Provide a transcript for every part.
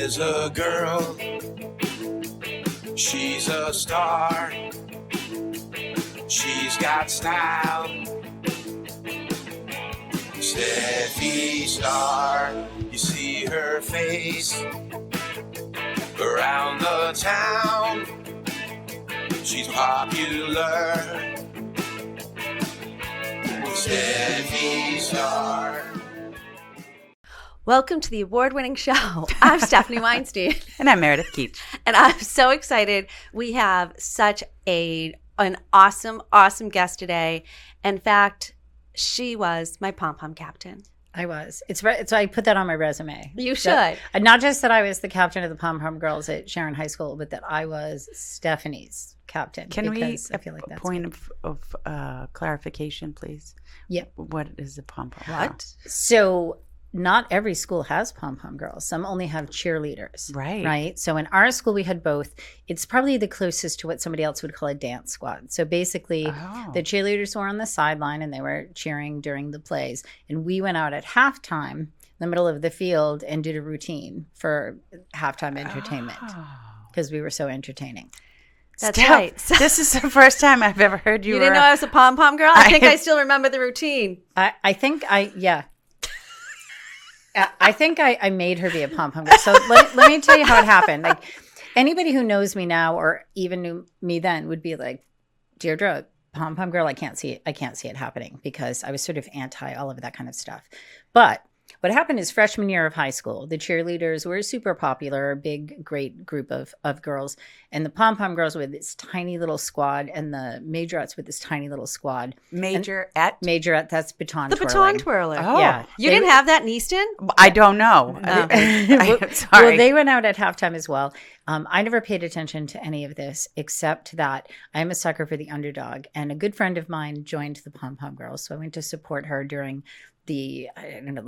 There's a girl, she's a star. She's got style. Steffi Star, you see her face around the town. She's popular. Steffi Star. Welcome to the award-winning show. I'm Stephanie Weinstein. And I'm Meredith Keach. And I'm so excited. We have such an awesome, awesome guest today. In fact, she was my Pom Pom captain. I was. So I put that on my resume. You should. Not just that I was the captain of the Pom Pom girls at Sharon High School, but that I was Stephanie's captain. Can we, I feel like that's point of clarification, please? Yeah. What is a Pom Pom? What? So not every school has Pom Pom girls. Some only have cheerleaders. Right. So in our school, we had both. It's probably the closest to what somebody else would call a dance squad. So basically, the cheerleaders were on the sideline and they were cheering during the plays. And we went out at halftime in the middle of the field and did a routine for halftime entertainment because we were so entertaining. That's right. This is the first time I've ever heard you. You didn't know I was a Pom Pom girl? I think I still remember the routine. I think I made her be a Pom Pom girl. So let me tell you how it happened. Like anybody who knows me now or even knew me then would be like, Deirdre, Pom Pom girl, I can't see it happening because I was sort of anti all of that kind of stuff. But what happened is freshman year of high school, the cheerleaders were super popular, a big, great group of girls. And the Pom Pom girls were this tiny little squad and the majorettes with this tiny little squad. Majorette, that's baton twirling. The baton twirler. Oh. Yeah. You didn't have that in Easton? I don't know. Sorry. Well, they went out at halftime as well. I never paid attention to any of this except that I'm a sucker for the underdog. And a good friend of mine joined the Pom Pom girls. So I went to support her during the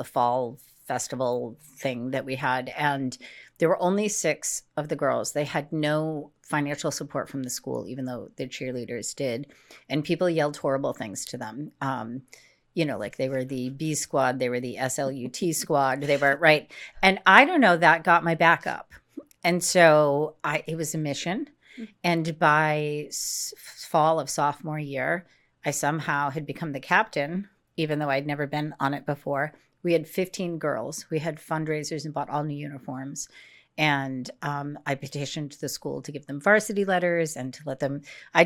fall festival thing that we had. And there were only 6 of the girls. They had no financial support from the school, even though the cheerleaders did. And people yelled horrible things to them. Like they were the B squad, they were the SLUT squad, they were right. And I don't know, that got my back up. And so it was a mission. And by fall of sophomore year, I somehow had become the captain, even though I'd never been on it before. We had 15 girls. We had fundraisers and bought all new uniforms. And I petitioned the school to give them varsity letters and to let them, I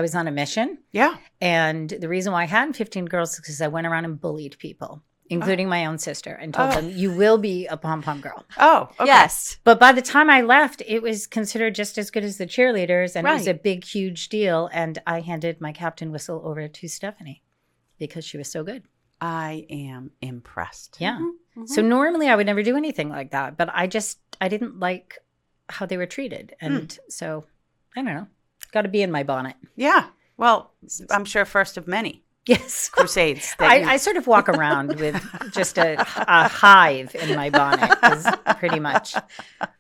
was on a mission. Yeah. And the reason why I had 15 girls is because I went around and bullied people, including my own sister, and told them, you will be a Pom Pom girl. Oh, okay. Yes. But by the time I left, it was considered just as good as the cheerleaders. And It was a big, huge deal. And I handed my captain whistle over to Stephanie because she was so good. I am impressed. Yeah. Mm-hmm. So normally I would never do anything like that, but I didn't like how they were treated. And so, I don't know, got to be in my bonnet. Yeah. Well, I'm sure first of many. Yes. Crusades. I sort of walk around with just a hive in my bonnet is pretty much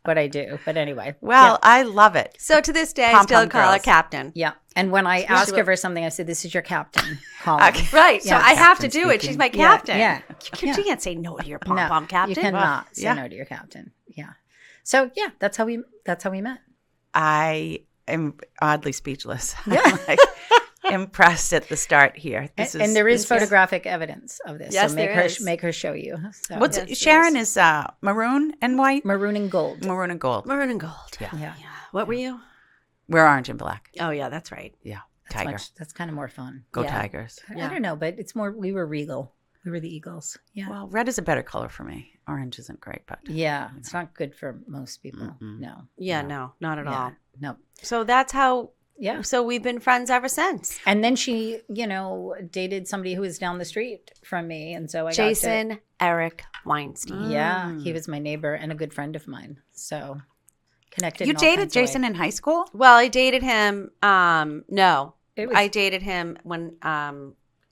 what I do. But anyway. Well, I love it. So to this day, I still call her captain. Yeah. And when I ask her for something, I say, this is your captain. Call me. Right. Yeah. So I have to do it. She's my captain. Yeah. You can't say no to your Pom Pom captain. You cannot say no to your captain. Yeah. So yeah, that's how we met. I am oddly speechless. Yeah. I'm impressed at the start here. And there is photographic evidence of this. Yes, so make her show you. So. Sharon is maroon and white? Maroon and gold. Maroon and gold. Maroon and gold. Yeah. What were you? We're orange and black. Oh, yeah, that's right. Yeah. Tiger. That's kind of more fun. Go Tigers. I don't know, but it's more, we were regal. We were the Eagles. Yeah. Well, red is a better color for me. Orange isn't great, but. Yeah. It's not good for most people. Mm-mm. No. Yeah, no, not at all. No. So that's how. Yeah. So we've been friends ever since. And then she, dated somebody who was down the street from me. And so I Jason Eric Weinstein. Yeah. He was my neighbor and a good friend of mine. So connected. You dated Jason in high school? Well, I dated him. No. I dated him when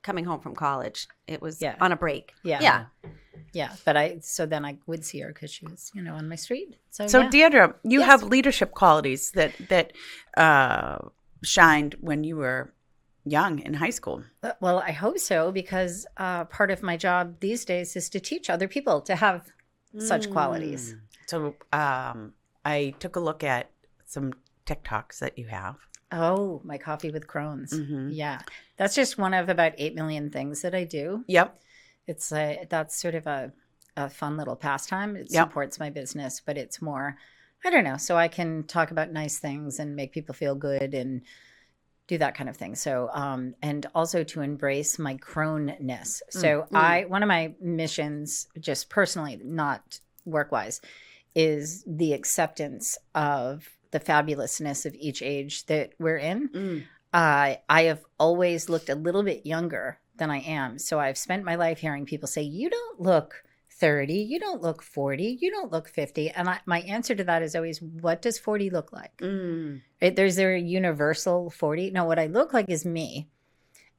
coming home from college. It was on a break. Yeah. But then I would see her because she was, on my street. So Deirdre, you have leadership qualities that shined when you were young in high school. Well, I hope so, because part of my job these days is to teach other people to have such qualities. So I took a look at some TikToks that you have. Oh, my coffee with Crohn's. Mm-hmm. Yeah. That's just one of about 8 million things that I do. Yep. It's that's sort of a fun little pastime. It Yep. supports my business, but it's more, I don't know, so I can talk about nice things and make people feel good and do that kind of thing. So, and also to embrace my Crohn-ness. So one of my missions, just personally, not work-wise, is the acceptance of the fabulousness of each age that we're in. I have always looked a little bit younger than I am. So I've spent my life hearing people say, you don't look 30, you don't look 40, you don't look 50. And my answer to that is always, what does 40 look like? There's a universal 40. No, what I look like is me.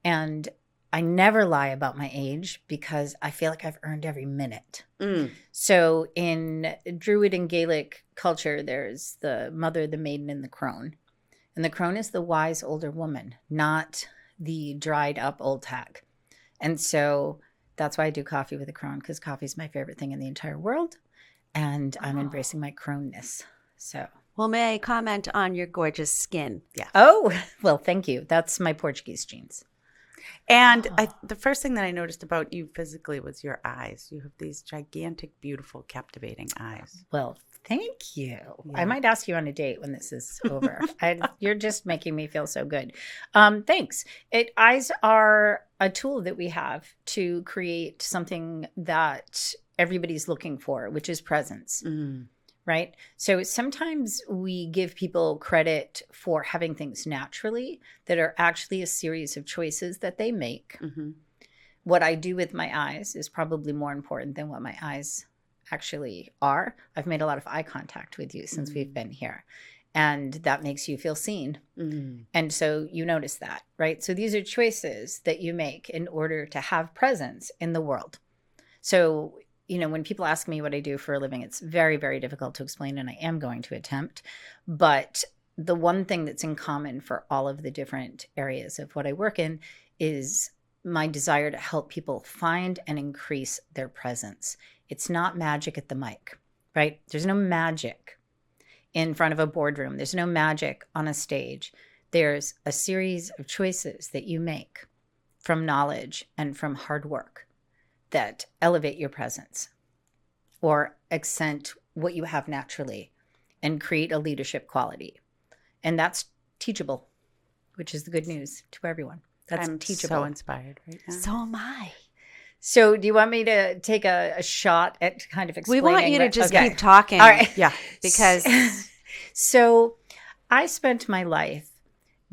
And I never lie about my age because I feel like I've earned every minute. So in Druid and Gaelic culture, there's the mother, the maiden, and the crone. And the crone is the wise older woman, not the dried up old hag. And so that's why I do coffee with a crone, because coffee is my favorite thing in the entire world. And I'm embracing my crone-ness. So. Well, may I comment on your gorgeous skin? Yeah. Oh, well, thank you. That's my Portuguese genes. And the first thing that I noticed about you physically was your eyes. You have these gigantic, beautiful, captivating eyes. Well, thank you. Yeah. I might ask you on a date when this is over. You're just making me feel so good. Thanks. Eyes are a tool that we have to create something that everybody's looking for, which is presence. Right? So sometimes we give people credit for having things naturally that are actually a series of choices that they make. What I do with my eyes is probably more important than what my eyes actually are. I've made a lot of eye contact with you since we've been here, and that makes you feel seen. And so you notice that, right? So these are choices that you make in order to have presence in the world. So when people ask me what I do for a living, it's very, very difficult to explain, and I am going to attempt. But the one thing that's in common for all of the different areas of what I work in is my desire to help people find and increase their presence. It's not magic at the mic, right? There's no magic in front of a boardroom. There's no magic on a stage. There's a series of choices that you make from knowledge and from hard work that elevate your presence or accent what you have naturally and create a leadership quality. And that's teachable, which is the good news to everyone. That's I'm teachable. so inspired right now. So am I. So do you want me to take a shot at kind of explaining? We want you to just Okay. keep talking. All right. Yeah. Because So I spent my life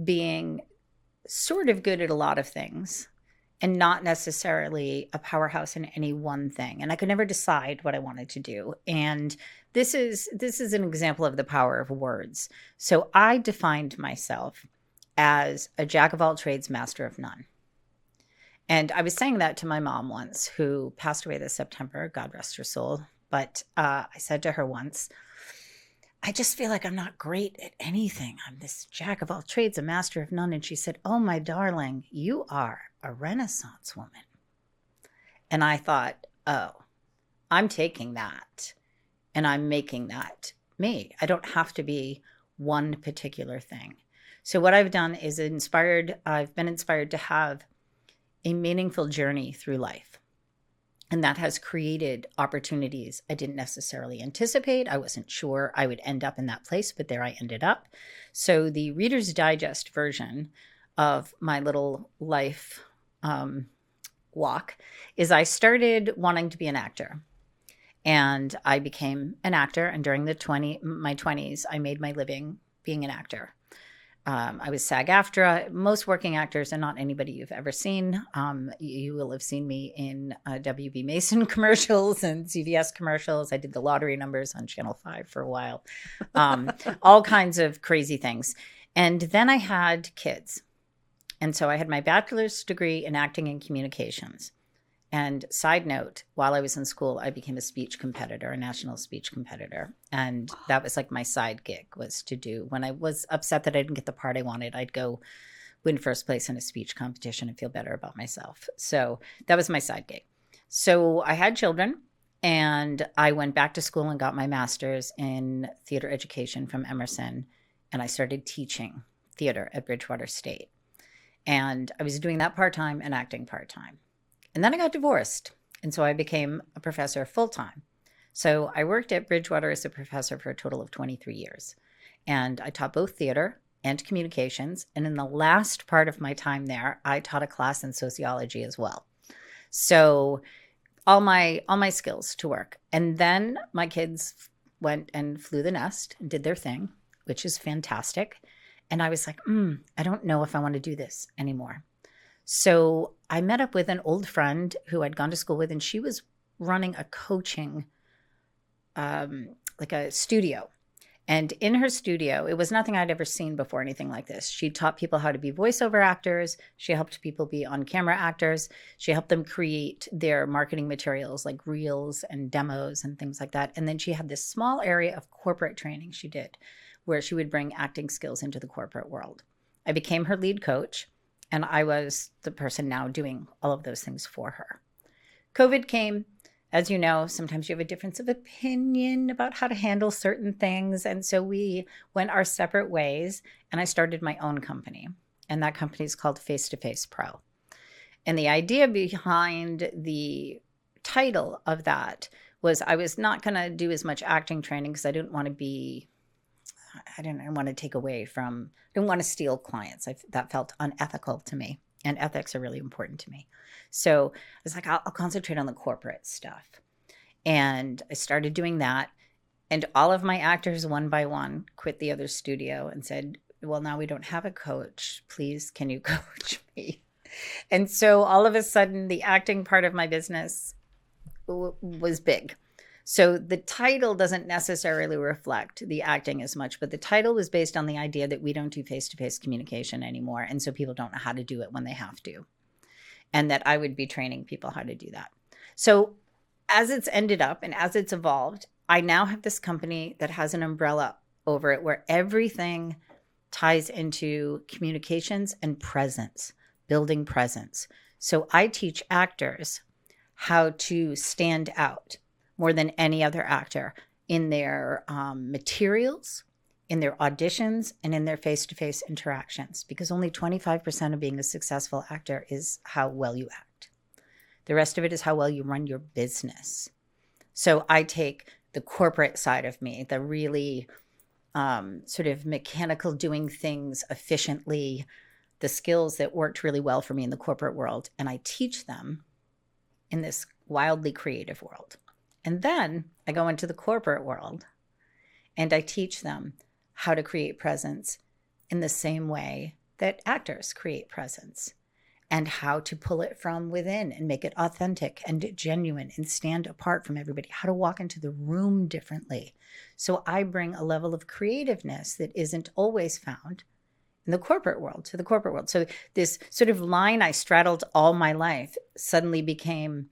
being sort of good at a lot of things and not necessarily a powerhouse in any one thing. And I could never decide what I wanted to do. And this is an example of the power of words. So I defined myself as a jack of all trades, master of none. And I was saying that to my mom once, who passed away this September, God rest her soul. But I said to her once, I just feel like I'm not great at anything. I'm this jack of all trades, a master of none. And she said, oh, my darling, you are a Renaissance woman. And I thought, oh, I'm taking that and I'm making that me. I don't have to be one particular thing. So what I've done is I've been inspired to have a meaningful journey through life. And that has created opportunities I didn't necessarily anticipate. I wasn't sure I would end up in that place, but there I ended up. So the Reader's Digest version of my little life walk is I started wanting to be an actor. And I became an actor. And during my 20s, I made my living being an actor. I was SAG-AFTRA. Most working actors are not anybody you've ever seen. You will have seen me in W.B. Mason commercials and CVS commercials. I did the lottery numbers on Channel 5 for a while. All kinds of crazy things. And then I had kids. And so I had my bachelor's degree in acting and communications. And side note, while I was in school, I became a speech competitor, a national speech competitor. And that was like my side gig, was to do, when I was upset that I didn't get the part I wanted, I'd go win first place in a speech competition and feel better about myself. So that was my side gig. So I had children And I went back to school and got my master's in theater education from Emerson. And I started teaching theater at Bridgewater State. And I was doing that part-time and acting part-time. And then I got divorced. And so I became a professor full-time. So I worked at Bridgewater as a professor for a total of 23 years. And I taught both theater and communications. And in the last part of my time there, I taught a class in sociology as well. So all my skills to work. And then my kids went and flew the nest and did their thing, which is fantastic. And I was like, I don't know if I want to do this anymore. So I met up with an old friend who I'd gone to school with, and she was running a coaching, like a studio. And in her studio, it was nothing I'd ever seen before, anything like this. She taught people how to be voiceover actors. She helped people be on-camera actors. She helped them create their marketing materials like reels and demos and things like that. And then she had this small area of corporate training she did, where she would bring acting skills into the corporate world. I became her lead coach, and I was the person now doing all of those things for her. COVID came. As you know, sometimes you have a difference of opinion about how to handle certain things. And so we went our separate ways, and I started my own company. And that company is called Face to Face Pro. And the idea behind the title of that was I was not going to do as much acting training because I didn't want to take away from, I didn't want to steal clients. That felt unethical to me. And ethics are really important to me. So I was like, I'll concentrate on the corporate stuff. And I started doing that. And all of my actors, one by one, quit the other studio and said, well, now we don't have a coach. Please, can you coach me? And so all of a sudden, the acting part of my business was big. So the title doesn't necessarily reflect the acting as much, but the title was based on the idea that we don't do face-to-face communication anymore. And so people don't know how to do it when they have to. And that I would be training people how to do that. So as it's ended up and as it's evolved, I now have this company that has an umbrella over it where everything ties into communications and presence, building presence. So I teach actors how to stand out more than any other actor in their materials, in their auditions, and in their face-to-face interactions, because only 25% of being a successful actor is how well you act. The rest of it is how well you run your business. So I take the corporate side of me, the really sort of mechanical doing things efficiently, the skills that worked really well for me in the corporate world, and I teach them in this wildly creative world. And then I go into the corporate world and I teach them how to create presence in the same way that actors create presence, and how to pull it from within and make it authentic and genuine and stand apart from everybody, how to walk into the room differently. So I bring a level of creativeness that isn't always found in the corporate world to the corporate world. So this sort of line I straddled all my life suddenly became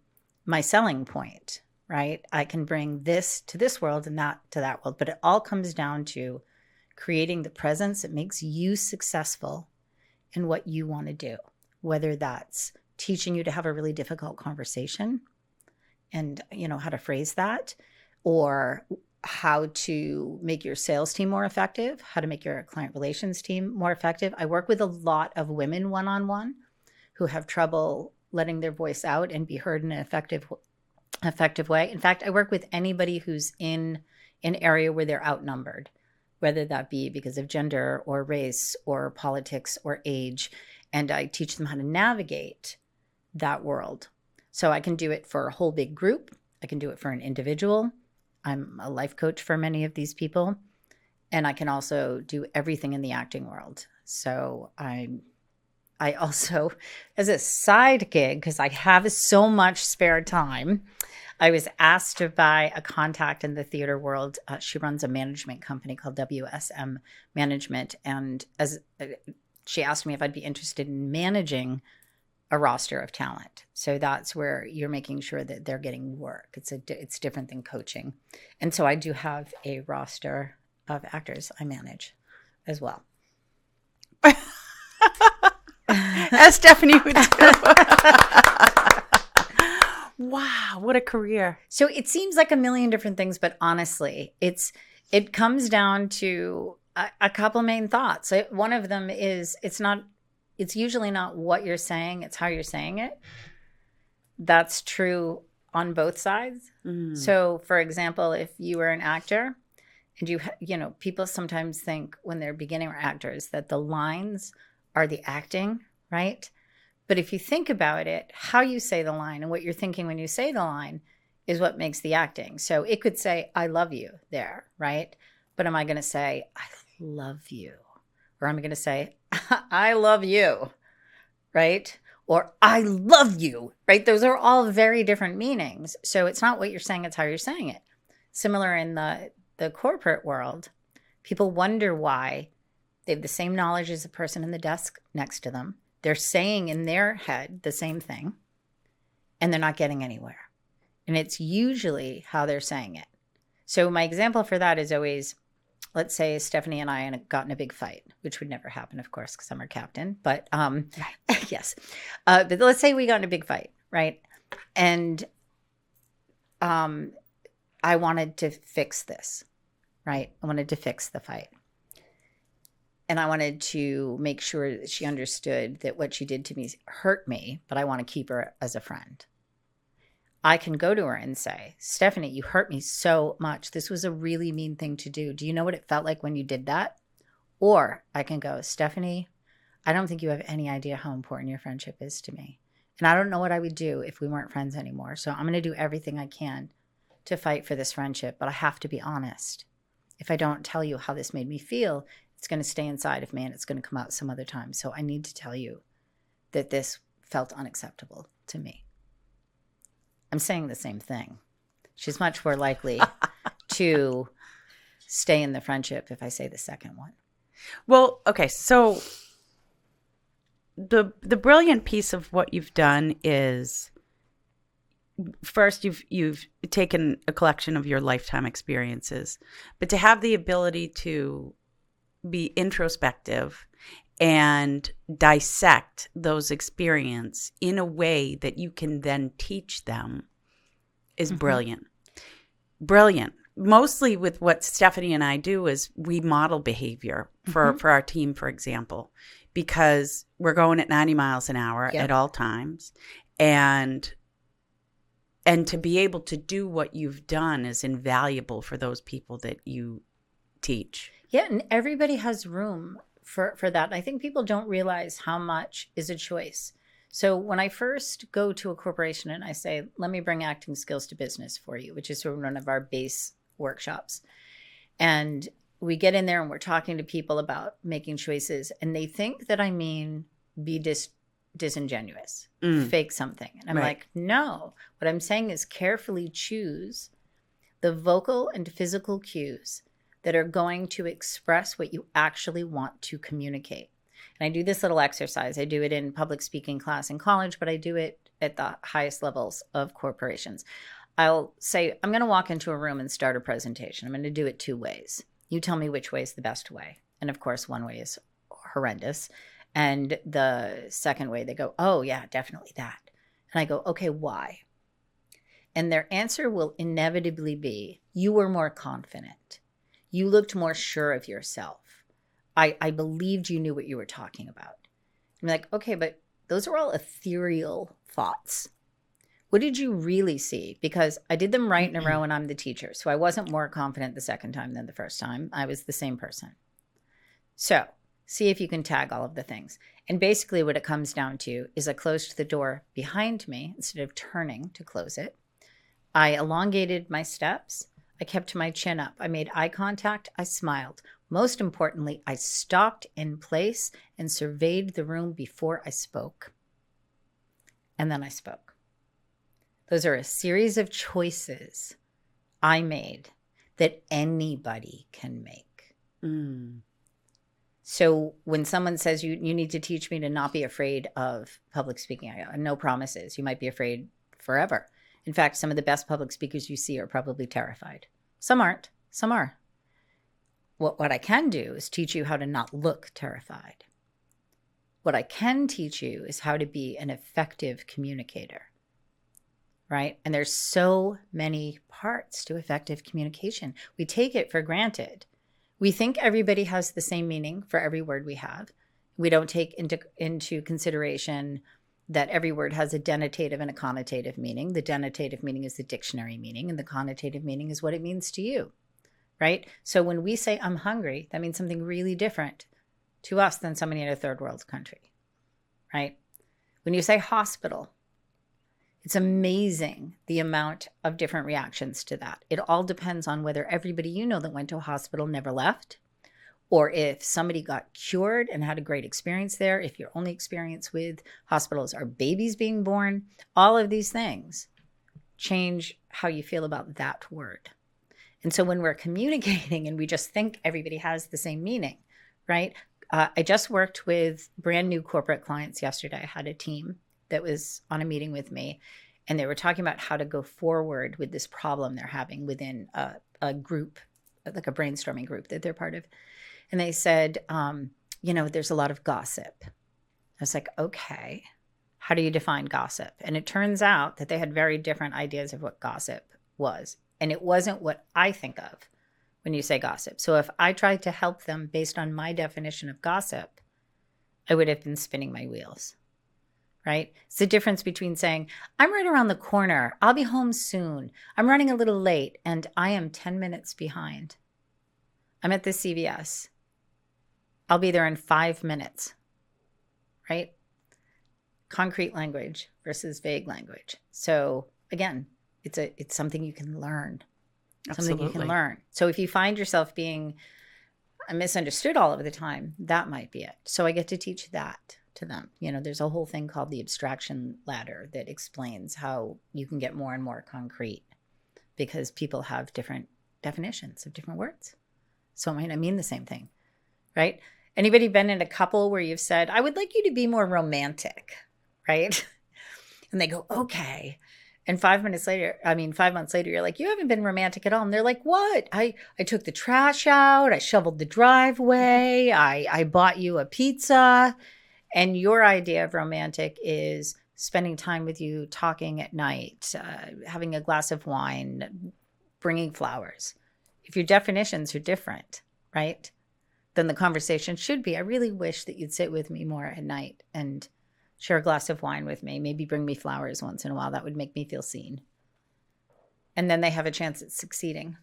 my selling point. Right? I can bring this to this world and that to that world, but it all comes down to creating the presence that makes you successful in what you want to do, whether that's teaching you to have a really difficult conversation and, how to phrase that, or how to make your sales team more effective, how to make your client relations team more effective. I work with a lot of women one-on-one who have trouble letting their voice out and be heard in an effective way. In fact, I work with anybody who's in an area where they're outnumbered, whether that be because of gender or race or politics or age. And I teach them how to navigate that world. So I can do it for a whole big group. I can do it for an individual. I'm a life coach for many of these people. And I can also do everything in the acting world. So I also, as a side gig, because I have so much spare time, I was asked by a contact in the theater world. She runs a management company called WSM Management. And she asked me if I'd be interested in managing a roster of talent. So that's where you're making sure that they're getting work. It's different than coaching. And so I do have a roster of actors I manage as well. As Stephanie would do. Wow, what a career. So it seems like a million different things, but honestly, it comes down to a couple main thoughts. One of them is it's usually not what you're saying, it's how you're saying it. That's true on both sides. So, for example, if you were an actor and people sometimes think when they're beginning actors that the lines are the acting, right? But if you think about it, how you say the line and what you're thinking when you say the line is what makes the acting. So it could say, I love you there, right? But am I going to say, I love you? Or am I going to say, I love you, right? Or I love you, right? Those are all very different meanings. So it's not what you're saying, it's how you're saying it. Similar in the corporate world, people wonder why they have the same knowledge as the person in the desk next to them. They're saying in their head the same thing, and they're not getting anywhere. And it's usually how they're saying it. So my example for that is always, let's say Stephanie and I got in a big fight, which would never happen, of course, because I'm her captain. But yes. But let's say we got in a big fight, right? And I wanted to fix this, right? I wanted to fix the fight. And I wanted to make sure that she understood that what she did to me hurt me, but I want to keep her as a friend. I can go to her and say, Stephanie, you hurt me so much. This was a really mean thing to do. Do you know what it felt like when you did that? Or I can go, Stephanie, I don't think you have any idea how important your friendship is to me. And I don't know what I would do if we weren't friends anymore. So I'm going to do everything I can to fight for this friendship. But I have to be honest. If I don't tell you how this made me feel, it's going to stay inside of me and it's going to come out some other time. So I need to tell you that this felt unacceptable to me. I'm saying the same thing. She's much more likely to stay in the friendship if I say the second one. Well, okay, so the brilliant piece of what you've done is, first, you've taken a collection of your lifetime experiences, but to have the ability to be introspective and dissect those experiences in a way that you can then teach them is brilliant. Brilliant. Mostly with what Stephanie and I do is we model behavior for our team, for example, because we're going at 90 miles an hour at all times. And to be able to do what you've done is invaluable for those people that you teach. Yeah, and everybody has room for that. I think people don't realize how much is a choice. So when I first go to a corporation and I say, let me bring acting skills to business for you, which is sort of one of our base workshops. And we get in there and we're talking to people about making choices. And they think that I mean be disingenuous, fake something. And I'm like, no. What I'm saying is carefully choose the vocal and physical cues that are going to express what you actually want to communicate. And I do this little exercise. I do it in public speaking class in college, but I do it at the highest levels of corporations. I'll say, I'm going to walk into a room and start a presentation. I'm going to do it 2 ways. You tell me which way is the best way. And of course, one way is horrendous. And the second way, they go, oh, yeah, definitely that. And I go, okay, why? And their answer will inevitably be, you were more confident. You looked more sure of yourself. I believed you knew what you were talking about. I'm like, okay, but those are all ethereal thoughts. What did you really see? Because I did them right in a row and I'm the teacher. So I wasn't more confident the second time than the first time. I was the same person. So see if you can tag all of the things. And basically what it comes down to is I closed the door behind me instead of turning to close it. I elongated my steps. I kept my chin up. I made eye contact. I smiled. Most importantly, I stopped in place and surveyed the room before I spoke. And then I spoke. Those are a series of choices I made that anybody can make. So when someone says you need to teach me to not be afraid of public speaking, I go, no promises. You might be afraid forever. In fact, some of the best public speakers you see are probably terrified. Some aren't. Some are. What I can do is teach you how to not look terrified. What I can teach you is how to be an effective communicator. right? And there's so many parts to effective communication. We take it for granted. We think everybody has the same meaning for every word we have. We don't take into consideration that every word has a denotative and a connotative meaning. The denotative meaning is the dictionary meaning, and the connotative meaning is what it means to you, right? So when we say I'm hungry, that means something really different to us than somebody in a third world country, right? When you say hospital, it's amazing the amount of different reactions to that. It all depends on whether everybody you know that went to a hospital never left, or if somebody got cured and had a great experience there, if your only experience with hospitals are babies being born. All of these things change how you feel about that word. And so when we're communicating and we just think everybody has the same meaning, right? I just worked with brand new corporate clients yesterday. I had a team that was on a meeting with me, and they were talking about how to go forward with this problem they're having within a group, like a brainstorming group that they're part of. And they said, there's a lot of gossip. I was like, okay, how do you define gossip? And it turns out that they had very different ideas of what gossip was. And it wasn't what I think of when you say gossip. So if I tried to help them based on my definition of gossip, I would have been spinning my wheels, right? It's the difference between saying, I'm right around the corner. I'll be home soon. I'm running a little late, and I am 10 minutes behind. I'm at the CVS. I'll be there in 5 minutes, right? Concrete language versus vague language. So again, it's something you can learn. Something you can learn. So if you find yourself being misunderstood all of the time, that might be it. So I get to teach that to them. There's a whole thing called the abstraction ladder that explains how you can get more and more concrete because people have different definitions of different words. So it might not mean the same thing, right? Anybody been in a couple where you've said, I would like you to be more romantic, right? And they go, okay. And 5 months later, you're like, you haven't been romantic at all. And they're like, what? I took the trash out. I shoveled the driveway. I bought you a pizza. And your idea of romantic is spending time with you, talking at night, having a glass of wine, bringing flowers. If your definitions are different, right, then the conversation should be, I really wish that you'd sit with me more at night and share a glass of wine with me, maybe bring me flowers once in a while. That would make me feel seen. And then they have a chance at succeeding,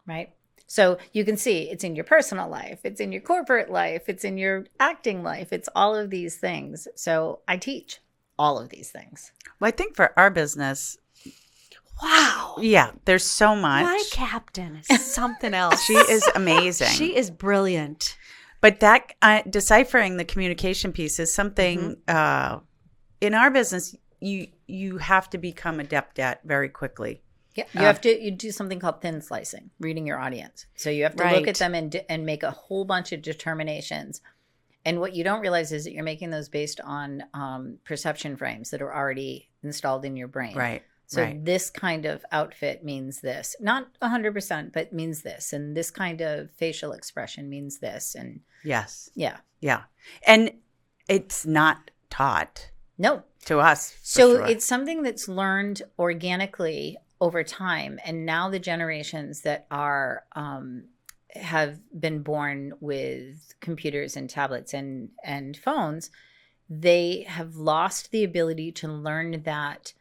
right? So you can see it's in your personal life, it's in your corporate life, it's in your acting life, it's all of these things. So I teach all of these things. Well, I think for our business, wow. Yeah, there's so much. My captain is something else. She is amazing. She is brilliant. But that deciphering the communication piece is something in our business you have to become adept at very quickly. Yeah, you do something called thin slicing, reading your audience. So you have to look at them and make a whole bunch of determinations. And what you don't realize is that you're making those based on perception frames that are already installed in your brain. Right. So this kind of outfit means this, not 100%, but means this. And this kind of facial expression means this. And yes. Yeah. Yeah. And it's not taught. No. To us. So it's something that's learned organically over time. And now the generations that are have been born with computers and tablets and phones, they have lost the ability to learn that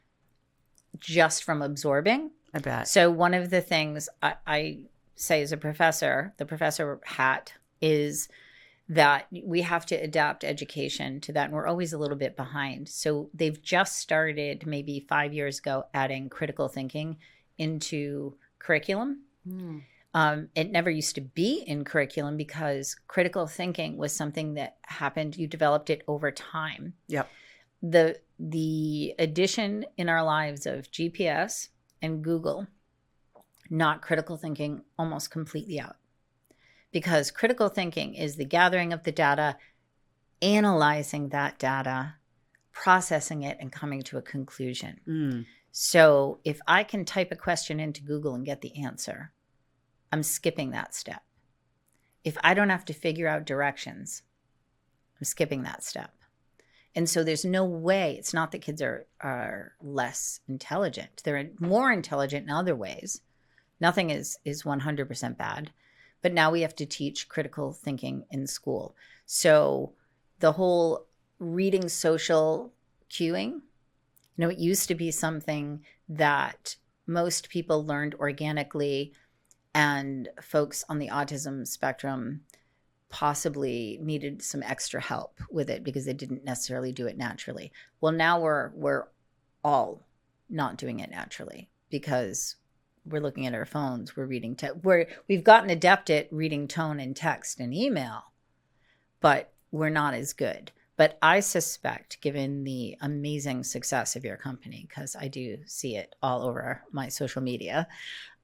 just from absorbing. I bet. So one of the things I say as a professor, the professor hat, is that we have to adapt education to that. And we're always a little bit behind. So they've just started maybe 5 years ago adding critical thinking into curriculum. It never used to be in curriculum because critical thinking was something that happened. You developed it over time. Yep. The addition in our lives of GPS and Google knocked critical thinking almost completely out. Because critical thinking is the gathering of the data, analyzing that data, processing it, and coming to a conclusion. So if I can type a question into Google and get the answer, I'm skipping that step. If I don't have to figure out directions, I'm skipping that step. And so there's no way, it's not that kids are less intelligent. They're more intelligent in other ways. Nothing is 100% bad. But now we have to teach critical thinking in school. So the whole reading social cueing, it used to be something that most people learned organically, and folks on the autism spectrum possibly needed some extra help with it because they didn't necessarily do it naturally. Well, now we're all not doing it naturally because we're looking at our phones, we're reading we've gotten adept at reading tone and text and email, but we're not as good. But I suspect, given the amazing success of your company, because I do see it all over my social media,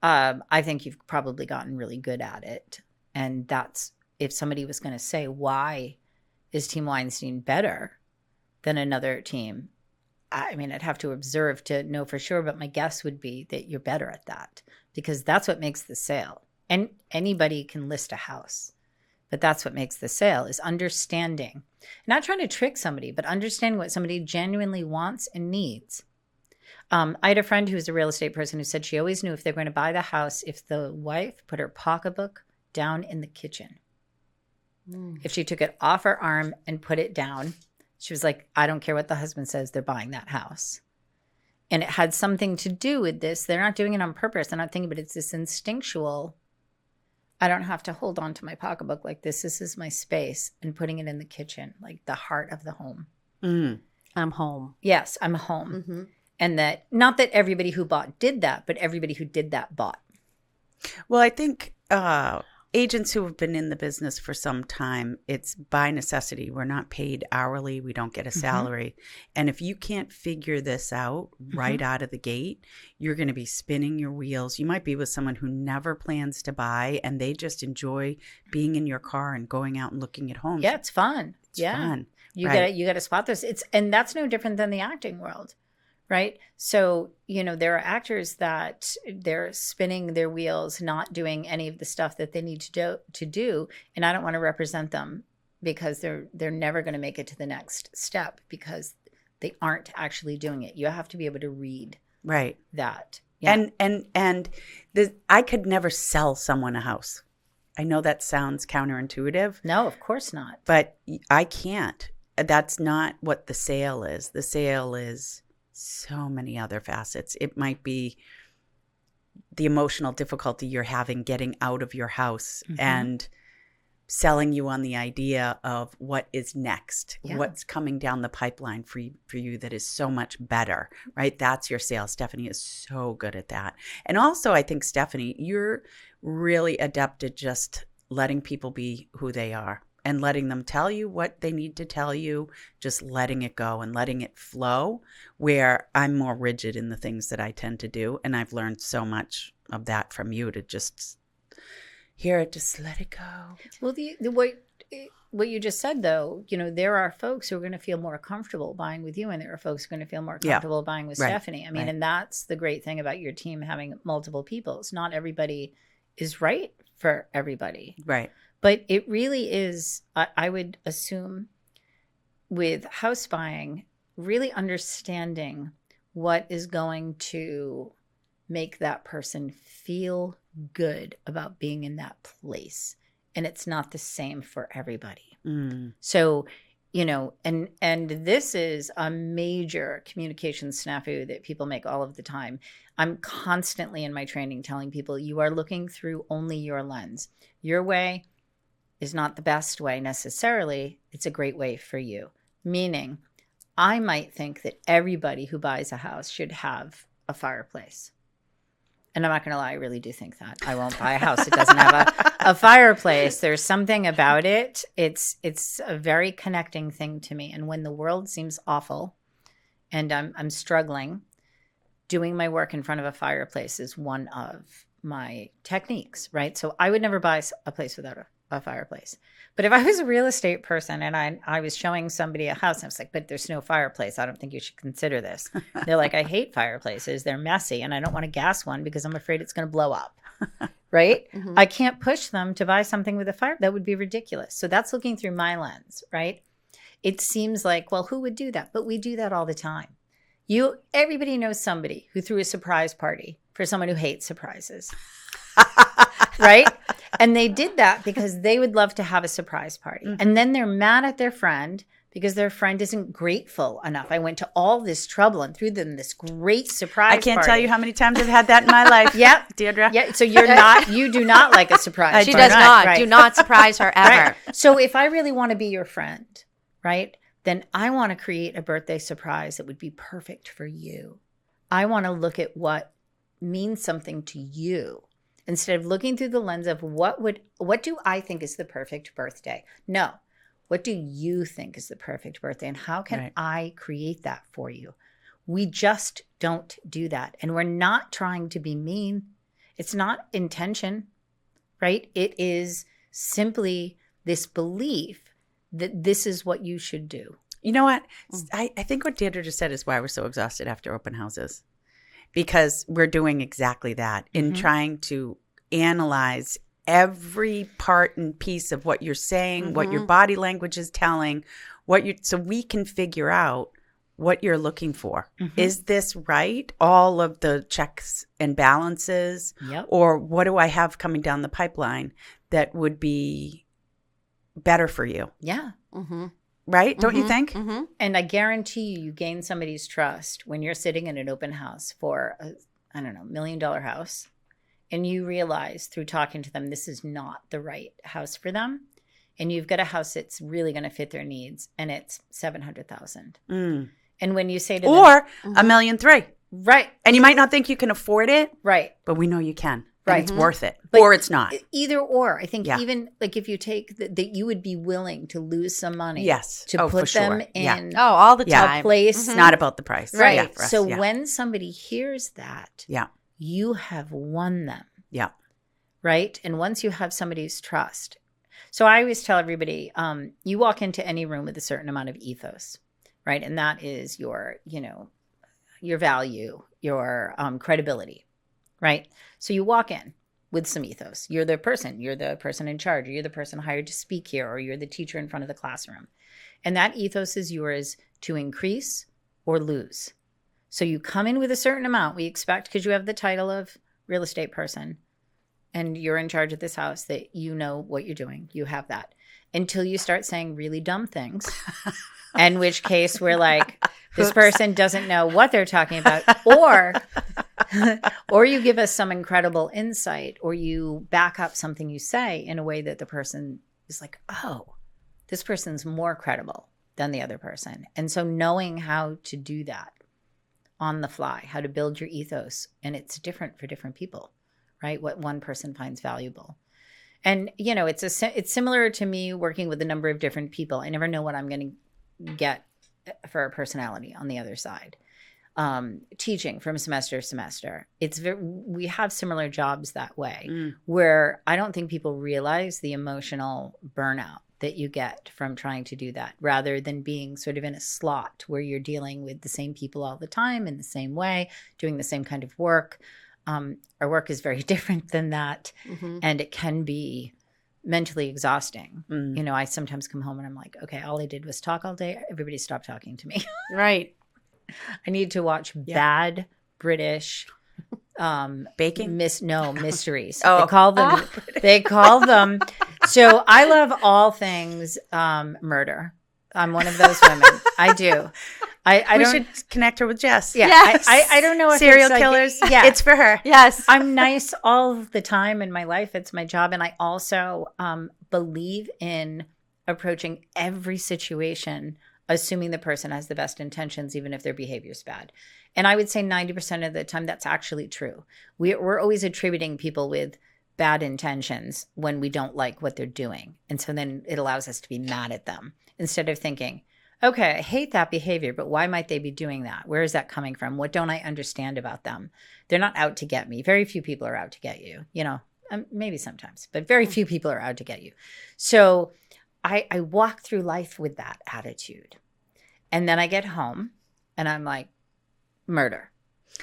I think you've probably gotten really good at it. And that's, if somebody was going to say, why is Team Weinstein better than another team? I mean, I'd have to observe to know for sure, but my guess would be that you're better at that because that's what makes the sale. And anybody can list a house, but that's what makes the sale, is understanding. Not trying to trick somebody, but understanding what somebody genuinely wants and needs. I had a friend who was a real estate person who said she always knew if they're going to buy the house, if the wife put her pocketbook down in the kitchen. If she took it off her arm and put it down, she was like, I don't care what the husband says, they're buying that house. And it had something to do with this. They're not doing it on purpose. They're not thinking, but it's this instinctual, I don't have to hold on to my pocketbook like this. This is my space, and putting it in the kitchen, like the heart of the home. I'm home. Yes, I'm home. And that, not that everybody who bought did that, but everybody who did that bought. Well, I think agents who have been in the business for some time, it's by necessity. We're not paid hourly. We don't get a salary. And if you can't figure this out right out of the gate, you're going to be spinning your wheels. You might be with someone who never plans to buy, and they just enjoy being in your car and going out and looking at homes. Yeah, it's fun. It's fun. You got to spot this. And that's no different than the acting world. Right. So, there are actors that they're spinning their wheels, not doing any of the stuff that they need to do. And I don't want to represent them because they're never going to make it to the next step because they aren't actually doing it. You have to be able to read that. Yeah. And I could never sell someone a house. I know that sounds counterintuitive. No, of course not. But I can't. That's not what the sale is. The sale is so many other facets. It might be the emotional difficulty you're having getting out of your house and selling you on the idea of what is next, what's coming down the pipeline for you that is so much better, right? That's your sale. Stephanie is so good at that. And also, I think, Stephanie, you're really adept at just letting people be who they are and letting them tell you what they need to tell you, just letting it go and letting it flow, where I'm more rigid in the things that I tend to do. And I've learned so much of that from you, to just hear it, just let it go. Well, what you just said, though, there are folks who are going to feel more comfortable buying with you, and there are folks who are going to feel more comfortable buying with Stephanie. I mean, and that's the great thing about your team having multiple people. It's not everybody is right for everybody. Right. But it really is, I would assume, with house buying, really understanding what is going to make that person feel good about being in that place. And it's not the same for everybody. So, and this is a major communication snafu that people make all of the time. I'm constantly in my training telling people, you are looking through only your lens. Your way is not the best way necessarily. It's a great way for you. Meaning, I might think that everybody who buys a house should have a fireplace. And I'm not going to lie, I really do think that. I won't buy a house that doesn't have a fireplace. There's something about it. It's a very connecting thing to me. And when the world seems awful and I'm struggling, doing my work in front of a fireplace is one of my techniques, right? So I would never buy a place without a fireplace. But if I was a real estate person and I was showing somebody a house and I was like, but there's no fireplace, I don't think you should consider this. They're like, I hate fireplaces. They're messy and I don't want to gas one because I'm afraid it's going to blow up. Right? I can't push them to buy something with a fire. That would be ridiculous. So that's looking through my lens, right? it seems like, well, who would do that? But we do that all the time. Everybody knows somebody who threw a surprise party for someone who hates surprises. Right? And they did that because they would love to have a surprise party. Mm-hmm. And then they're mad at their friend because their friend isn't grateful enough. I went to all this trouble and threw them this great surprise party. I can't tell you how many times I've had that in my life. Yep. Deirdre. Yeah. So you do not like a surprise. She does not. Right. Do not surprise her ever. Right. So if I really want to be your friend, right, then I want to create a birthday surprise that would be perfect for you. I want to look at what means something to you instead of looking through the lens of what do I think is the perfect birthday? No. What do you think is the perfect birthday, and how can I create that for you? We just don't do that. And we're not trying to be mean. It's not intention, right? It is simply this belief that this is what you should do. You know what? I think what Deirdre just said is why we're so exhausted after open houses. Because we're doing exactly that in trying to analyze every part and piece of what you're saying, what your body language is telling, so we can figure out what you're looking for. Is this right? All of the checks and balances, or what do I have coming down the pipeline that would be better for you? Yeah. Right? Don't you think? And I guarantee you gain somebody's trust when you're sitting in an open house for a, $1 million house. And you realize through talking to them, this is not the right house for them. And you've got a house that's really going to fit their needs. And it's $700,000. And when you say to them, or $1.3 million. Right. And you might not think you can afford it. Right. But we know you can. Right. And it's worth it. But or it's not. Either or. I think even like if you take that you would be willing to lose some money. Yes. To put them in all the time. A place. It's not about the price. Right. Yeah, for us, so when somebody hears that. You have won them. Yeah. Right? And once you have somebody's trust. So I always tell everybody, you walk into any room with a certain amount of ethos, right? And that is your value, your credibility, right? So you walk in with some ethos. You're the person in charge, or you're the person hired to speak here, or you're the teacher in front of the classroom. And that ethos is yours to increase or lose. So you come in with a certain amount, we expect, because you have the title of real estate person and you're in charge of this house, that you know what you're doing. You have that until you start saying really dumb things, in which case we're like, this person doesn't know what they're talking about, or you give us some incredible insight, or you back up something you say in a way that the person is like, oh, this person's more credible than the other person. And so knowing how to do that on the fly, how to build your ethos. And it's different for different people, right? What one person finds valuable. And, it's similar to me working with a number of different people. I never know what I'm going to get for a personality on the other side. Teaching from semester to semester. We have similar jobs that way, where I don't think people realize the emotional burnout that you get from trying to do that, rather than being sort of in a slot where you're dealing with the same people all the time in the same way, doing the same kind of work. Our work is very different than that. And it can be mentally exhausting. I sometimes come home and I'm like, okay, all I did was talk all day. Everybody stop talking to me. Right. I need to watch bad British baking? Mysteries. Oh. They call them. So I love all things murder. I'm one of those women. I do. We should connect her with Jess. Yeah. Yes. I don't know if serial it's killers. Like, yeah. It's for her. Yes. I'm nice all of the time in my life. It's my job. And I also believe in approaching every situation assuming the person has the best intentions, even if their behavior is bad. And I would say 90% of the time that's actually true. We're always attributing people with bad intentions when we don't like what they're doing. And so then it allows us to be mad at them instead of thinking, okay, I hate that behavior, but why might they be doing that? Where is that coming from? What don't I understand about them? They're not out to get me. Very few people are out to get you, maybe sometimes, but very few people are out to get you. So I walk through life with that attitude. And then I get home and I'm like, murder.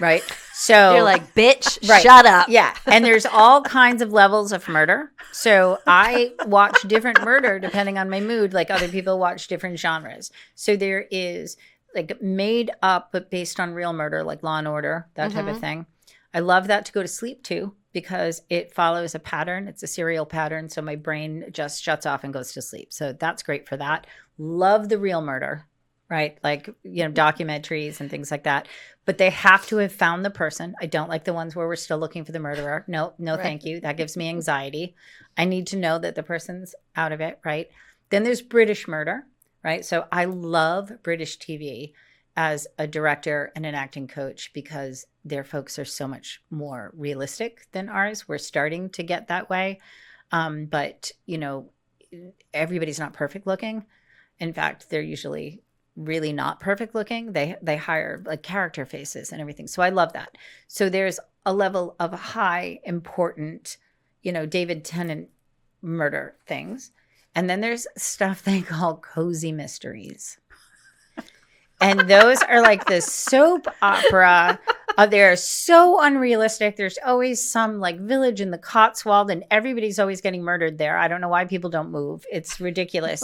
right? So You're like, bitch, Right. shut up. Yeah. And there's all kinds of levels of murder. So I watch different murder depending on my mood, like other people watch different genres. So there is like made up, but based on real murder, like Law and Order, that type of thing. I love that to go to sleep to because it follows a pattern. It's a serial pattern. So my brain just shuts off and goes to sleep. So that's great for that. Love the real murder, right? Like, documentaries and things like that. But they have to have found the person. I don't like the ones where we're still looking for the murderer. No, right. Thank you. That gives me anxiety. I need to know that the person's out of it, right? Then there's British murder, right? So I love British TV as a director and an acting coach because their folks are so much more realistic than ours. We're starting to get that way. But, everybody's not perfect looking. In fact, they're usually really not perfect looking. They hire like character faces and everything. So I love that. So there's a level of high important, David Tennant murder things. And then there's stuff they call cozy mysteries. And those are like the soap opera. They're so unrealistic. There's always some like village in the Cotswold and everybody's always getting murdered there. I don't know why people don't move. It's ridiculous.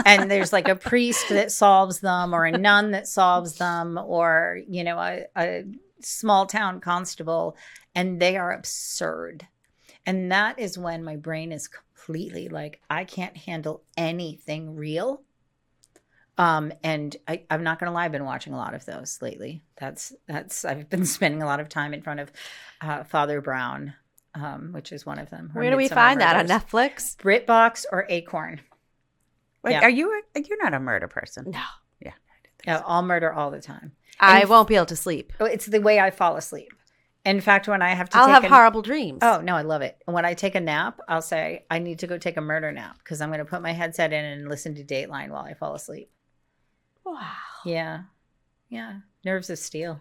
And there's like a priest that solves them or a nun that solves them or, a small town constable. And they are absurd. And that is when my brain is completely like, I can't handle anything real. And I'm not going to lie, I've been watching a lot of those lately. I've been spending a lot of time in front of Father Brown, which is one of them. Where do we find that? On Netflix? BritBox or Acorn. Wait, Yeah. you're not a murder person? No. Yeah. I'll murder all the time. I won't be able to sleep. It's the way I fall asleep. In fact, when I have to I'll have horrible dreams. Oh, no, I love it. When I take a nap, I'll say, I need to go take a murder nap because I'm going to put my headset in and listen to Dateline while I fall asleep. Wow. Yeah. Nerves of steel.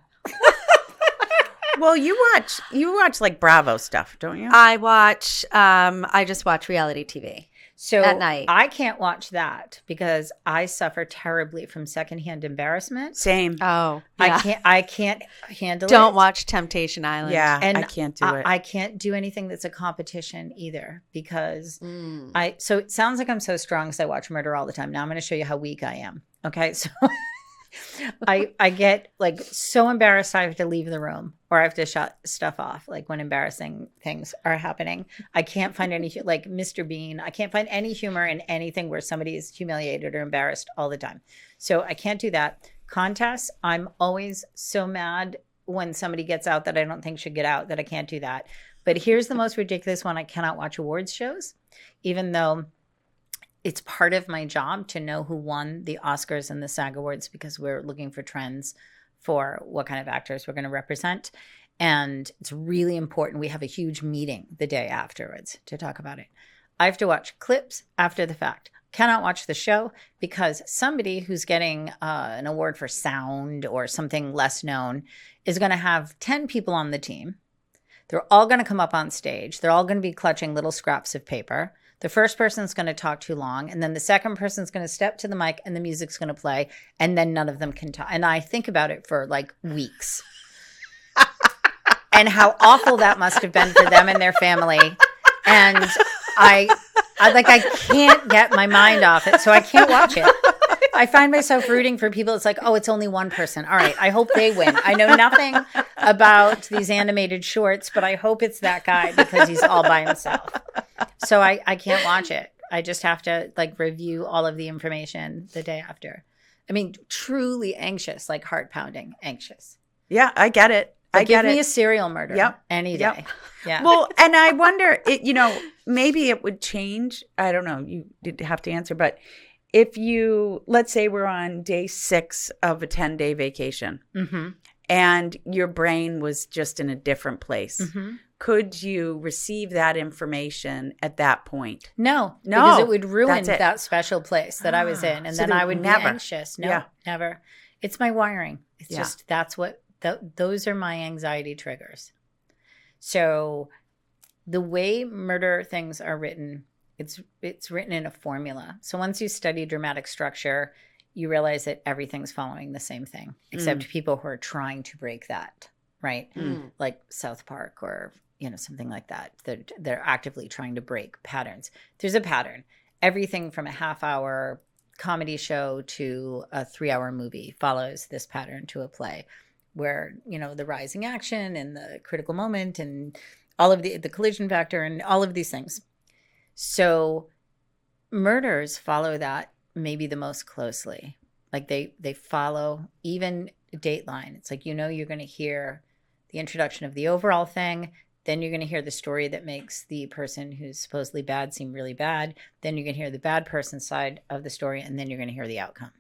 Well, you watch like Bravo stuff, don't you? I just watch reality TV. So at night. I can't watch that because I suffer terribly from secondhand embarrassment. Same. Oh, yeah. I can't handle it. Don't watch Temptation Island. Yeah, And I can't do it. I can't do anything that's a competition either because so it sounds like I'm so strong because I watch murder all the time. Now I'm going to show you how weak I am. Okay. So I get like so embarrassed I have to leave the room or I have to shut stuff off like when embarrassing things are happening. I can't find any like Mr. Bean. I can't find any humor in anything where somebody is humiliated or embarrassed all the time. So I can't do that. Contests, I'm always so mad when somebody gets out that I don't think should get out that I can't do that. But here's the most ridiculous one. I cannot watch awards shows, even though it's part of my job to know who won the Oscars and the SAG Awards because we're looking for trends for what kind of actors we're going to represent. And it's really important. We have a huge meeting the day afterwards to talk about it. I have to watch clips after the fact. Cannot watch the show because somebody who's getting an award for sound or something less known is going to have 10 people on the team. They're all going to come up on stage. They're all going to be clutching little scraps of paper. The first person's going to talk too long, and then the second person's going to step to the mic, and the music's going to play, and then none of them can talk. And I think about it for like weeks. And how awful that must have been for them and their family. And I can't get my mind off it, so I can't watch it. I find myself rooting for people. It's like, oh, it's only one person. All right, I hope they win. I know nothing about these animated shorts, but I hope it's that guy because he's all by himself. So I can't watch it. I just have to like review all of the information the day after. I mean, truly anxious, like heart pounding anxious. Yeah, I get it. Give me a serial murder any day. Yep. Yeah. Well, and I wonder, maybe it would change. I don't know. You did have to answer, but if let's say we're on day 6 of a 10-day vacation and your brain was just in a different place, could you receive that information at that point? No, because it would ruin that special place that I was in. And so then I would be anxious. No, never. It's my wiring. It's just, those are my anxiety triggers. So the way murder things are written, it's written in a formula. So once you study dramatic structure, you realize that everything's following the same thing, except people who are trying to break that, right? Like South Park or, something like that. They're actively trying to break patterns. There's a pattern. Everything from a half-hour comedy show to a 3-hour movie follows this pattern to a play where, the rising action and the critical moment and all of the collision factor and all of these things. So murders follow that maybe the most closely. Like they follow even Dateline. It's like, you're going to hear the introduction of the overall thing. Then you're going to hear the story that makes the person who's supposedly bad seem really bad. Then you're going to hear the bad person's side of the story. And then you're going to hear the outcome.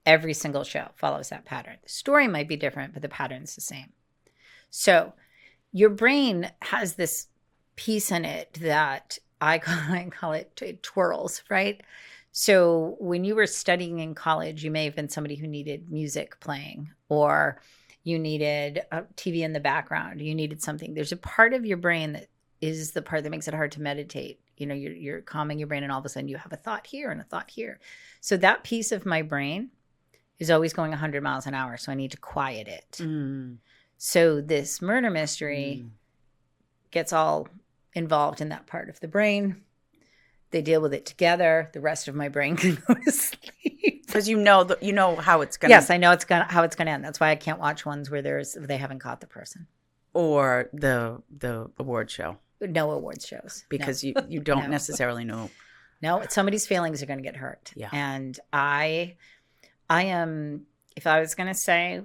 Every single show follows that pattern. The story might be different, but the pattern's the same. So your brain has this piece in it that I call it twirls, right? So when you were studying in college, you may have been somebody who needed music playing, or you needed a TV in the background. You needed something. There's a part of your brain that is the part that makes it hard to meditate. You're calming your brain and all of a sudden you have a thought here and a thought here. So that piece of my brain is always going 100 miles an hour. So I need to quiet it. So this murder mystery gets all involved in that part of the brain. They deal with it together. The rest of my brain can go to sleep. Because you know how it's going to. Yes, I know how it's going to end. That's why I can't watch ones where they haven't caught the person. Or the award show. No awards shows. Because you don't necessarily know. No, somebody's feelings are going to get hurt. Yeah. And I am, if I was going to say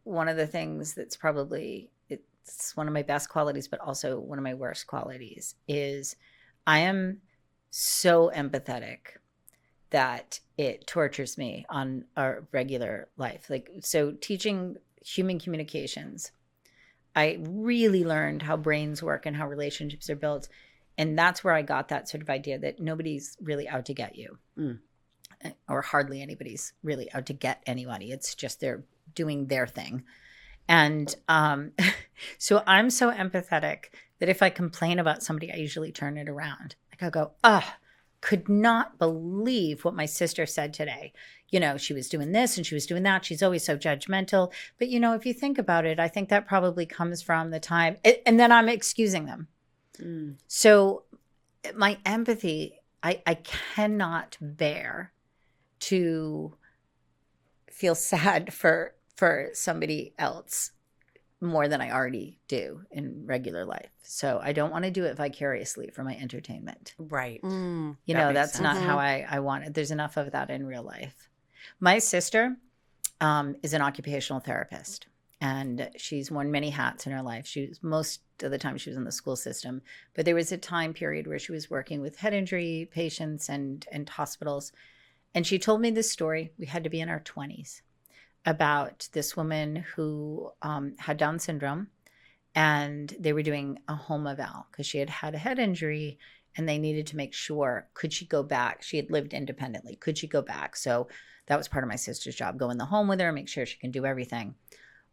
one of the things that's probably, it's one of my best qualities, but also one of my worst qualities is I am so empathetic that it tortures me on a regular life. Like, so teaching human communications, I really learned how brains work and how relationships are built. And that's where I got that sort of idea that nobody's really out to get you. Or hardly anybody's really out to get anybody. It's just they're doing their thing. And so I'm so empathetic that if I complain about somebody, I usually turn it around. Like I'll go, could not believe what my sister said today. She was doing this and she was doing that. She's always so judgmental. But, if you think about it, I think that probably comes from the time. And then I'm excusing them. So my empathy, I cannot bear to feel sad for somebody else more than I already do in regular life. So I don't want to do it vicariously for my entertainment. Right. That's not how I want it. There's enough of that in real life. My sister is an occupational therapist, and she's worn many hats in her life. Most of the time she was in the school system, but there was a time period where she was working with head injury patients and hospitals. And she told me this story. We had to be in our 20s. About this woman who had Down syndrome, and they were doing a home eval because she had a head injury and they needed to make sure, could she go back? She had lived independently. Could she go back? So that was part of my sister's job, go in the home with her, make sure she can do everything.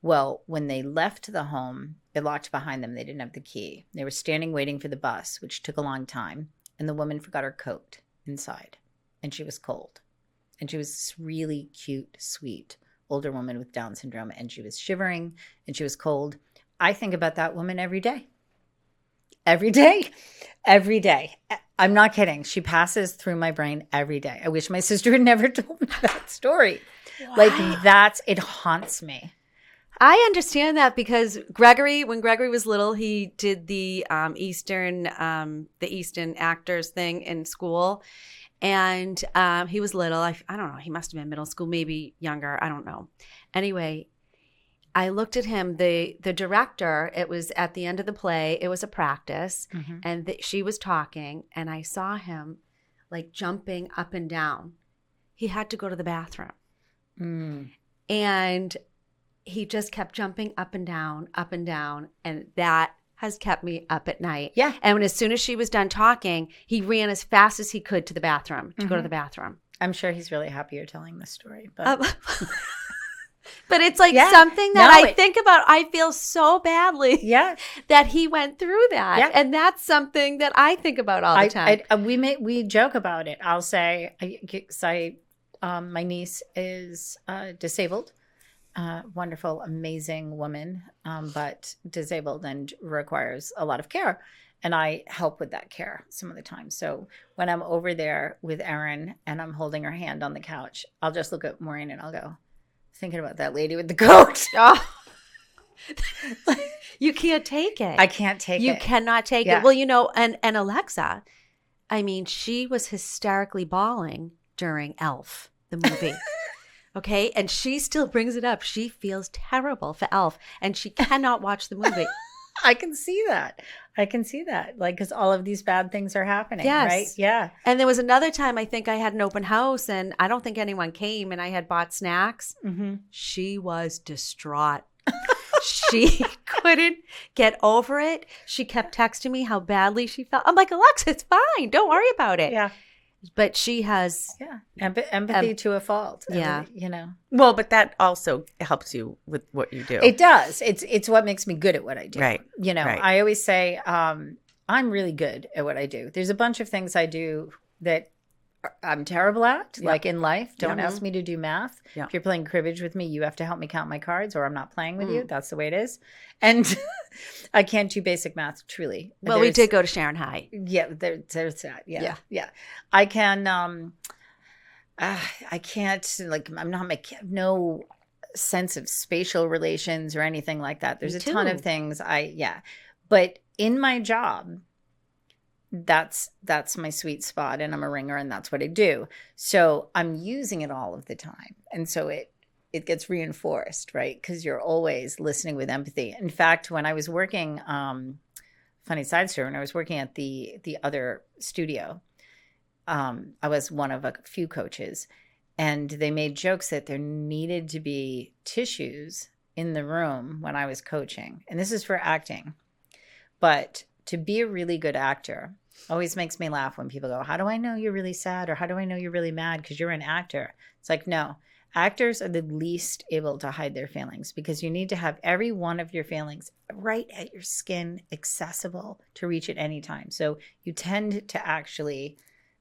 Well, when they left the home, it locked behind them. They didn't have the key. They were standing waiting for the bus, which took a long time. And the woman forgot her coat inside, and she was cold. And she was this really cute, sweet older woman with Down syndrome, and she was shivering and she was cold. I think about that woman every day. Every day. Every day. I'm not kidding. She passes through my brain every day. I wish my sister had never told me that story. Wow. Like it haunts me. I understand that because when Gregory was little, he did the Eastern actors thing in school. And he was little. I don't know. He must have been middle school, maybe younger. I don't know. Anyway, I looked at him. The director, it was at the end of the play. It was a practice. And she was talking. And I saw him like jumping up and down. He had to go to the bathroom. And he just kept jumping up and down. And that has kept me up at night. Yeah. And as soon as she was done talking, he ran as fast as he could to the bathroom, to go to the bathroom. I'm sure he's really happy you're telling this story. But, but it's like something that I think about. I feel so badly that he went through that. Yeah. And that's something that I think about all the time. We joke about it. I'll say, my niece is disabled. wonderful, amazing woman, but disabled and requires a lot of care. And I help with that care some of the time. So when I'm over there with Erin and I'm holding her hand on the couch, I'll just look at Maureen and I'll go, thinking about that lady with the coat. Oh. You can't take it. I can't take it. You cannot take Yeah. it. Well, you know, and Alexa, I mean, she was hysterically bawling during Elf, the movie. Okay. And she still brings it up. She feels terrible for Elf and she cannot watch the movie. I can see that. Like, because all of these bad things are happening, Yes. right? Yeah. And there was another time I think I had an open house and I don't think anyone came and I had bought snacks. Mm-hmm. She was distraught. She couldn't get over it. She kept texting me how badly she felt. I'm like, Alexa, it's fine. Don't worry about it. Yeah. But she has. Yeah. Empathy to a fault. Yeah. You know. Well, but that also helps you with what you do. It does. It's what makes me good at what I do. Right. You know, Right. I always say I'm really good at what I do. There's a bunch of things I do that I'm terrible at, Yeah. like in life. Don't Yeah. ask me to do math. Yeah. If you're playing cribbage with me, you have to help me count my cards or I'm not playing with Mm. you. That's the way it is. And I can't do basic math, truly. Well, we There's- did go to Sharon High. Yeah, there's that. Yeah. Yeah. Yeah. I can, I can't, like, I'm not making no sense of spatial relations or anything like that. There's Me a ton too. of things but in my job, that's my sweet spot and I'm a ringer and that's what I do. So I'm using it all of the time. And so it gets reinforced, right? Because you're always listening with empathy. In fact, when I was working, funny side story, when I was working at the other studio, I was one of a few coaches and they made jokes that there needed to be tissues in the room when I was coaching. And this is for acting. But to be a really good actor always makes me laugh when people go, how do I know you're really sad? Or how do I know you're really mad? Because you're an actor. It's like, no, actors are the least able to hide their feelings because you need to have every one of your feelings right at your skin, accessible to reach at any time. So you tend to actually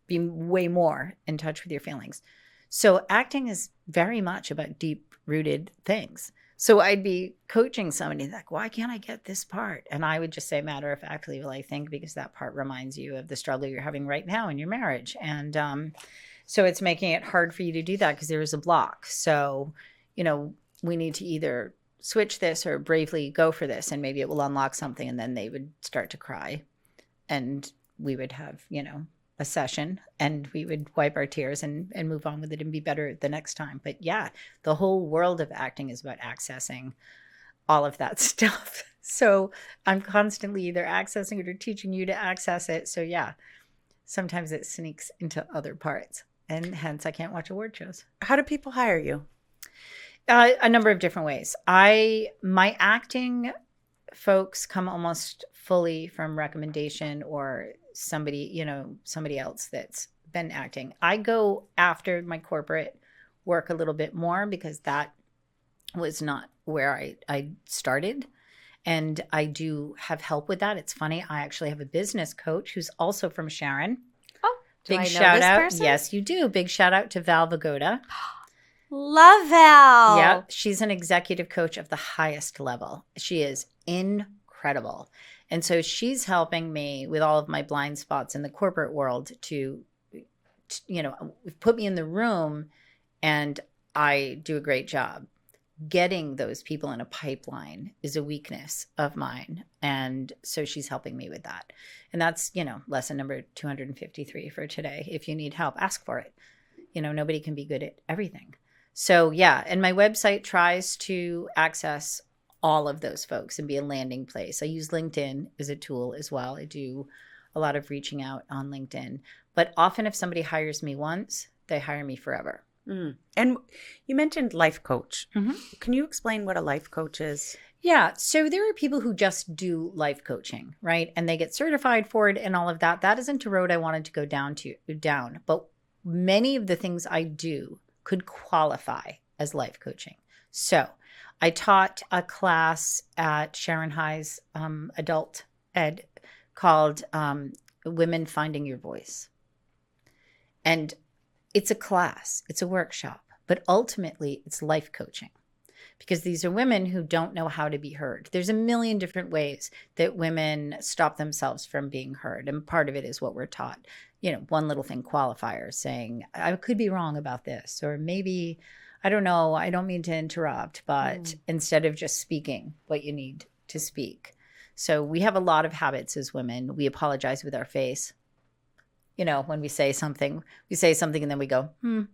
be way more in touch with your feelings. So acting is very much about deep-rooted things. So I'd be coaching somebody like, why can't I get this part? And I would just say matter-of-factly, well, I think because that part reminds you of the struggle you're having right now in your marriage. And so it's making it hard for you to do that because there is a block. So, you know, we need to either switch this or bravely go for this. And maybe it will unlock something. And then they would start to cry. And we would have, you know, a session and we would wipe our tears and move on with it and be better the next time. But yeah, the whole world of acting is about accessing all of that stuff. So I'm constantly either accessing it or teaching you to access it. So yeah, sometimes it sneaks into other parts and hence I can't watch award shows. How do people hire you? A number of different ways. My acting folks come almost fully from recommendation or somebody else that's been acting. I go after my corporate work a little bit more because that was not where I started. And I do have help with that. It's funny. I actually have a business coach who's also from Sharon. Oh, do I know shout this out. person? Yes, you do. Big shout out to Val Vagoda. Love Val. Yeah, she's an executive coach of the highest level. She is incredible. And so she's helping me with all of my blind spots in the corporate world to put me in the room and I do a great job. Getting those people in a pipeline is a weakness of mine. And so she's helping me with that. And that's, lesson number 253 for today. If you need help, ask for it. Nobody can be good at everything. So yeah, and my website tries to access all of those folks and be a landing place. I use LinkedIn as a tool as well. I do a lot of reaching out on LinkedIn. But often if somebody hires me once, they hire me forever. Mm. And you mentioned life coach. Mm-hmm. Can you explain what a life coach is? Yeah. So there are people who just do life coaching, right? And they get certified for it and all of that. That isn't a road I wanted to go down. But many of the things I do could qualify as life coaching. So I taught a class at Sharon High's adult ed called Women Finding Your Voice. And it's a class, it's a workshop, but ultimately it's life coaching because these are women who don't know how to be heard. There's a million different ways that women stop themselves from being heard. And part of it is what we're taught. One little thing, qualifiers, saying, I could be wrong about this, or maybe, I don't know, I don't mean to interrupt, but instead of just speaking what you need to speak. So we have a lot of habits as women. We apologize with our face. When we say something and then we go, and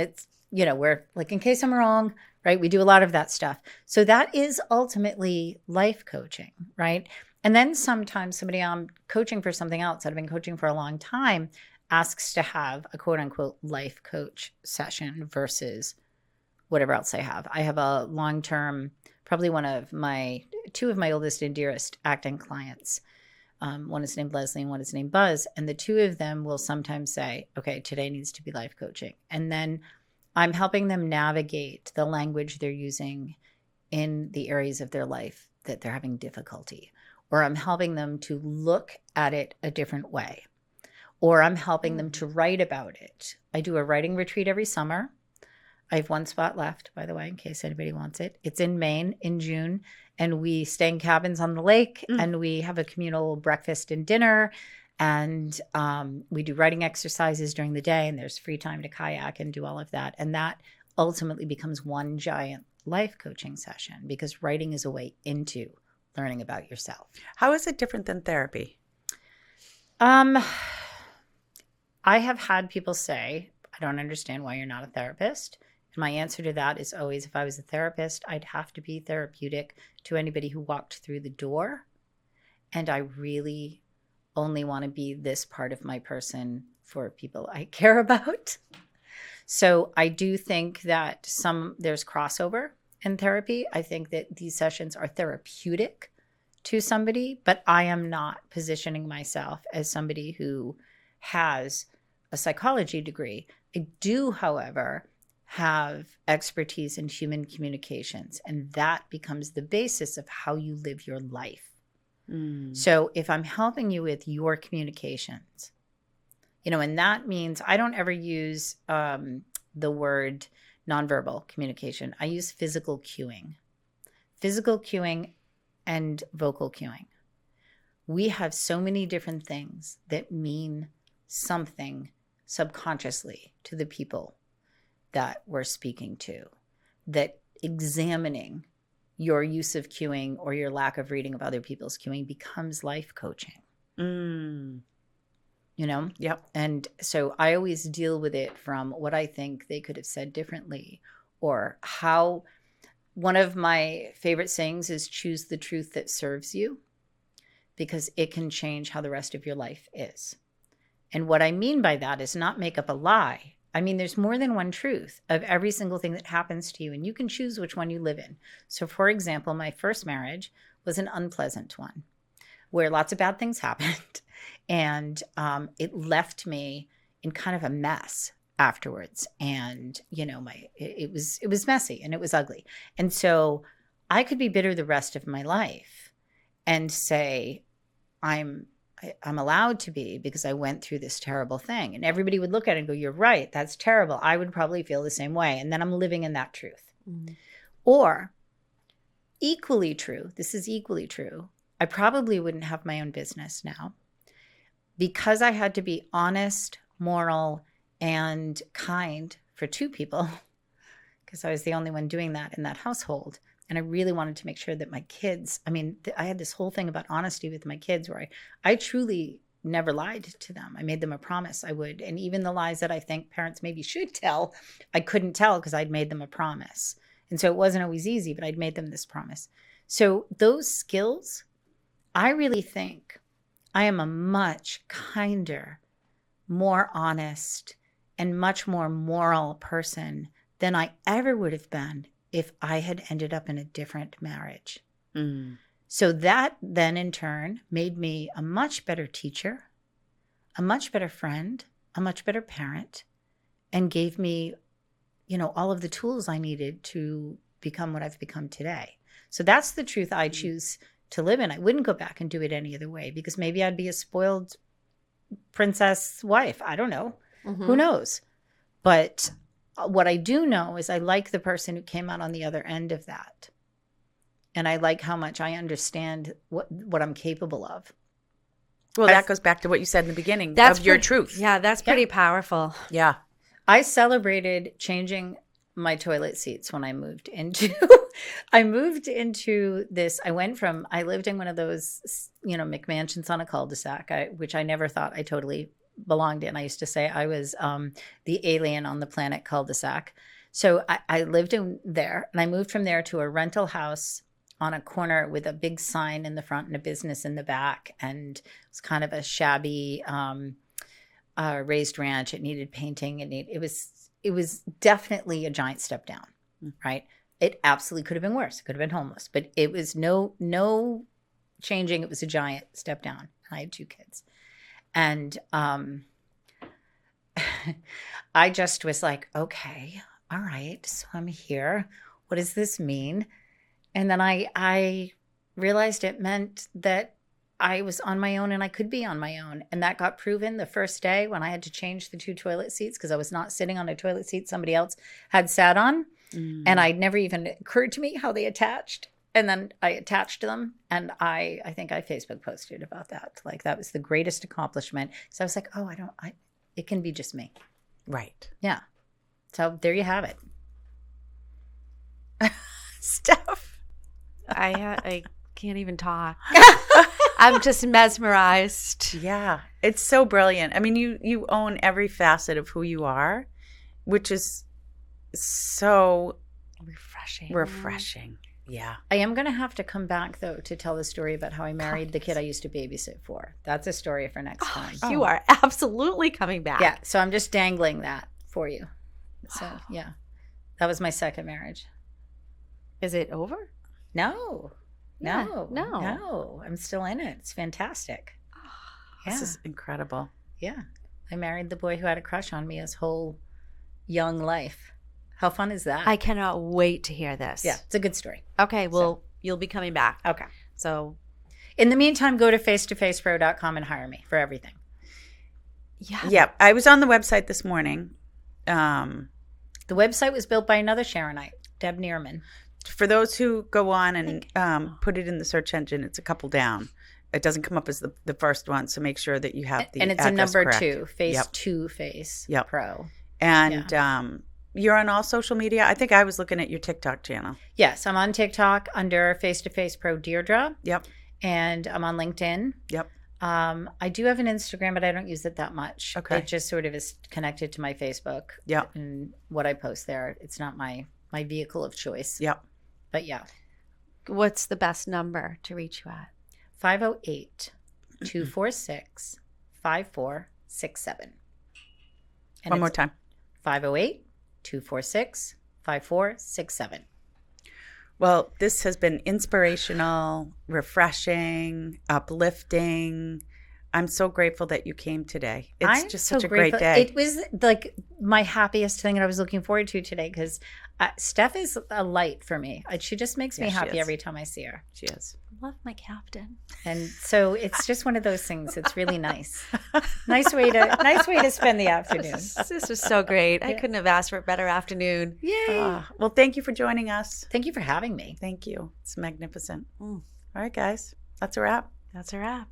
it's, we're like, in case I'm wrong, right? We do a lot of that stuff. So that is ultimately life coaching, right? And then sometimes somebody I'm coaching for something else that I've been coaching for a long time asks to have a quote unquote life coach session versus whatever else I have. I have a long-term, probably two of my oldest and dearest acting clients. One is named Leslie and one is named Buzz. And the two of them will sometimes say, okay, today needs to be life coaching. And then I'm helping them navigate the language they're using in the areas of their life that they're having difficulty. Or I'm helping them to look at it a different way. Or I'm helping them to write about it. I do a writing retreat every summer. I have one spot left, by the way, in case anybody wants it. It's in Maine in June. And we stay in cabins on the lake and we have a communal breakfast and dinner. And we do writing exercises during the day, and there's free time to kayak and do all of that. And that ultimately becomes one giant life coaching session, because writing is a way into learning about yourself. How is it different than therapy? I have had people say, I don't understand why you're not a therapist. And my answer to that is always, if I was a therapist, I'd have to be therapeutic to anybody who walked through the door. And I really only want to be this part of my person for people I care about. So I do think that there's crossover in therapy. I think that these sessions are therapeutic to somebody, but I am not positioning myself as somebody who has a psychology degree. I do, however, have expertise in human communications, and that becomes the basis of how you live your life. So if I'm helping you with your communications, and that means I don't ever use the word nonverbal communication. I use physical cueing and vocal cueing. We have so many different things that mean something subconsciously to the people that we're speaking to, that examining your use of cueing or your lack of reading of other people's cueing becomes life coaching. Yep. And so I always deal with it from what I think they could have said differently, or how. One of my favorite sayings is, choose the truth that serves you, because it can change how the rest of your life is. And what I mean by that is not make up a lie. I mean, there's more than one truth of every single thing that happens to you, and you can choose which one you live in. So for example, my first marriage was an unpleasant one where lots of bad things happened. And it left me in kind of a mess afterwards. And, it was messy and it was ugly. And so I could be bitter the rest of my life and say, I'm allowed to be, because I went through this terrible thing. And everybody would look at it and go, you're right, that's terrible. I would probably feel the same way. And then I'm living in that truth. Or equally true, this is equally true, I probably wouldn't have my own business now, because I had to be honest, moral, and kind for two people, because I was the only one doing that in that household. And I really wanted to make sure that my kids, I had this whole thing about honesty with my kids where I truly never lied to them. I made them a promise I would. And even the lies that I think parents maybe should tell, I couldn't tell because I'd made them a promise. And so it wasn't always easy, but I'd made them this promise. So those skills, I really think I am a much kinder, more honest, and much more moral person than I ever would have been if I had ended up in a different marriage. So that then in turn made me a much better teacher, a much better friend, a much better parent, and gave me, all of the tools I needed to become what I've become today. So that's the truth I choose to live in. I wouldn't go back and do it any other way, because maybe I'd be a spoiled princess wife. I don't know. Who knows? But what I do know is I like the person who came out on the other end of that. And I like how much I understand what I'm capable of. Well, that goes back to what you said in the beginning of your truth. Yeah, that's pretty powerful. Yeah. I celebrated changing my toilet seats when I moved into this. I lived in one of those, McMansions on a cul-de-sac, which I never thought I totally belonged in. I used to say I was the alien on the planet cul-de-sac. So I lived in there, and I moved from there to a rental house on a corner with a big sign in the front and a business in the back. And it was kind of a shabby raised ranch. It needed painting. It was definitely a giant step down, right? It absolutely could have been worse. It could have been homeless, but it was no changing. It was a giant step down. I had 2 kids. And I just was like, okay, all right, so I'm here. What does this mean? And then I realized it meant that I was on my own and I could be on my own. And that got proven the first day when I had to change the 2 toilet seats because I was not sitting on a toilet seat somebody else had sat on. And I'd never even occurred to me how they attached. And then I attached them, and I think I Facebook posted about that. Like, that was the greatest accomplishment. So I was like, oh, it can be just me. Right. Yeah. So there you have it. Steph. I can't even talk. I'm just mesmerized. Yeah. It's so brilliant. I mean, you own every facet of who you are, which is so refreshing. Yeah. I am going to have to come back, though, to tell the story about how I married the kid I used to babysit for. That's a story for next time. You are absolutely coming back. Yeah. So I'm just dangling that for you. So, yeah. That was my second marriage. Is it over? No. Yeah, No. no. No. I'm still in it. It's fantastic. This is incredible. Yeah. I married the boy who had a crush on me his whole young life. How fun is that? I cannot wait to hear this. Yeah, it's a good story. Okay, well, you'll be coming back. Okay. So, in the meantime, go to face-to-facepro.com and hire me for everything. yeah. Yeah. I was on the website this morning. The website was built by another Sharonite, Deb Neerman. For those who go on and put it in the search engine, it's a couple down. It doesn't come up as the first one, so make sure that you have the and it's a address number correct. 2, Face Pro. And you're on all social media. I think I was looking at your TikTok channel. Yes, I'm on TikTok under Face to Face Pro Deirdre. Yep. And I'm on LinkedIn. Yep. I do have an Instagram, but I don't use it that much. Okay. It just sort of is connected to my Facebook. Yep. And what I post there. It's not my vehicle of choice. Yep. But yeah. What's the best number to reach you at? 508-246-5467. One more time. 508-246-5467. Well, this has been inspirational, refreshing, uplifting. I'm so grateful that you came today. It's just such a great day. It was like my happiest thing that I was looking forward to today because Steph is a light for me. She just makes me happy every time I see her. She is. Love my captain. And so it's just one of those things. It's really nice. Nice way to spend the afternoon. This was so great. I couldn't have asked for a better afternoon. Yay. Well, thank you for joining us. Thank you for having me. Thank you. It's magnificent. All right, guys. That's a wrap. That's a wrap.